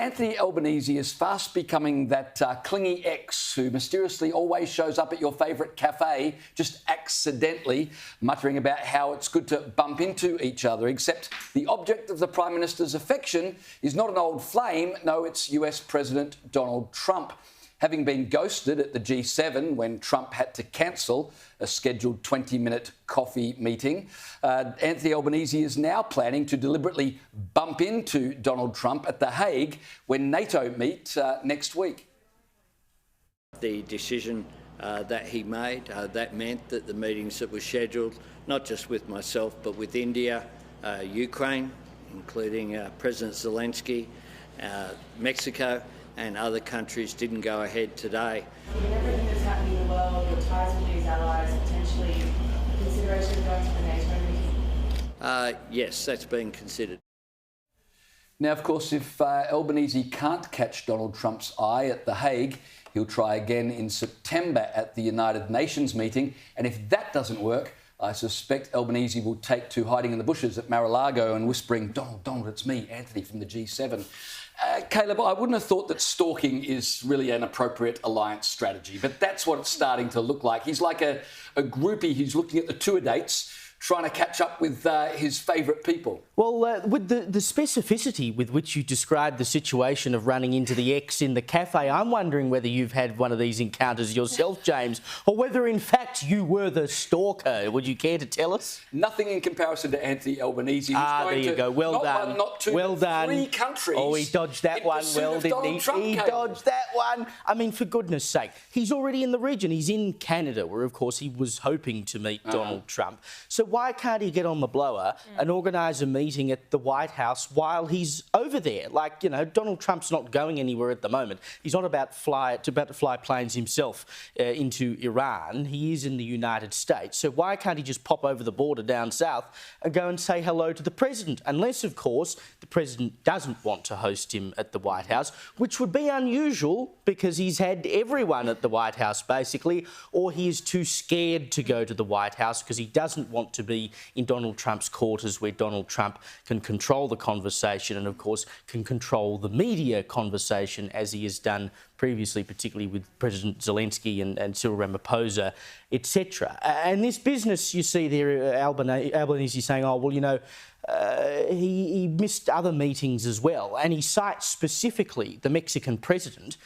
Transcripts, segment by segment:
Anthony Albanese is fast becoming that clingy ex who mysteriously always shows up at your favourite cafe, just accidentally, muttering about how it's good to bump into each other, except the object of the Prime Minister's affection is not an old flame, no, it's US President Donald Trump. Having been ghosted at the G7 when Trump had to cancel a scheduled 20-minute coffee meeting, Anthony Albanese is now planning to deliberately bump into Donald Trump at The Hague when NATO meet next week. The decision that he made, that meant that the meetings that were scheduled, not just with myself, but with India, Ukraine, including President Zelensky, Mexico, and other countries didn't go ahead today. Given everything that's happening in the world, your ties with these allies, potentially consideration of going to the NATO meeting? Yes, that's being considered. Now, of course, if Albanese can't catch Donald Trump's eye at The Hague, he'll try again in September at the United Nations meeting. And if that doesn't work, I suspect Albanese will take to hiding in the bushes at Mar-a-Lago and whispering, Donald, it's me, Anthony from the G7. Caleb, I wouldn't have thought that stalking is really an appropriate alliance strategy, but that's what it's starting to look like. He's like a groupie who's looking at the tour dates, trying to catch up with his favourite people. Well, with the specificity with which you described the situation of running into the ex in the cafe, I'm wondering whether you've had one of these encounters yourself, James, or whether, in fact, you were the stalker. Would you care to tell us? Nothing in comparison to Anthony Albanese. There you go. Well done. One, not two, well done. 3 countries. Oh, he dodged that one well, didn't he? He dodged that one. I mean, for goodness sake, he's already in the region. He's in Canada, where, of course, he was hoping to meet Donald Trump. So why can't he get on the blower and organise a meeting at the White House while he's over there? Like, you know, Donald Trump's not going anywhere at the moment. He's not about to fly planes himself into Iran. He is in the United States. So why can't he just pop over the border down south and go and say hello to the president? Unless, of course, the president doesn't want to host him at the White House, which would be unusual because he's had everyone at the White House, basically, or he is too scared to go to the White House because he doesn't want to be in Donald Trump's quarters where Donald Trump can control the conversation and, of course, can control the media conversation as he has done previously, particularly with President Zelensky and Cyril Ramaphosa, etc. And this business, you see there, Albanese saying, oh, well, you know, he missed other meetings as well. And he cites specifically the Mexican president.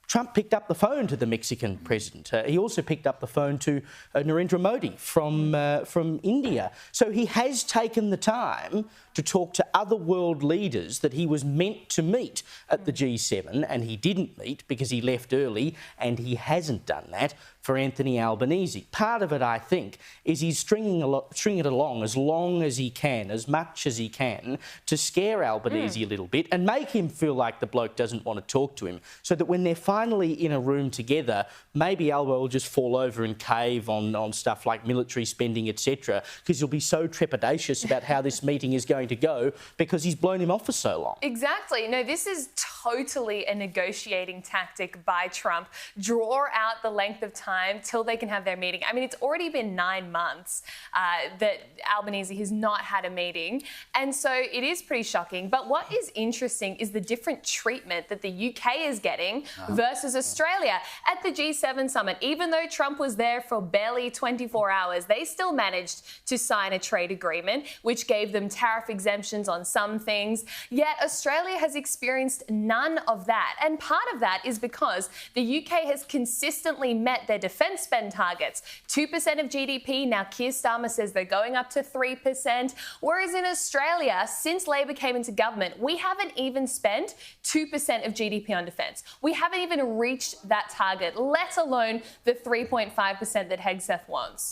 Trump picked up the phone to the Mexican president. He also picked up the phone to Narendra Modi from India. So he has taken the time to talk to other world leaders that he was meant to meet at the G7, and he didn't meet because he left early, and he hasn't done that for Anthony Albanese. Part of it, I think, is he's stringing it along as long as he can, as much as he can, to scare Albanese a little bit and make him feel like the bloke doesn't want to talk to him, so that when they're finally in a room together, maybe Albo will just fall over and cave on stuff like military spending, etc., because he'll be so trepidatious about how this meeting is going to go because he's blown him off for so long. Exactly. No, this is totally a negotiating tactic by Trump. Draw out the length of time till they can have their meeting. I mean, it's already been 9 months that Albanese has not had a meeting, and so it is pretty shocking. But what is interesting is the different treatment that the UK is getting versus Australia. At the G7 summit, even though Trump was there for barely 24 hours, they still managed to sign a trade agreement, which gave them tariff exemptions on some things. Yet Australia has experienced none of that. And part of that is because the UK has consistently met their defence spend targets. 2% of GDP, now Keir Starmer says they're going up to 3%. Whereas in Australia, since Labor came into government, we haven't even spent 2% of GDP on defence. We haven't even reached that target, let alone the 3.5% that Hegseth wants.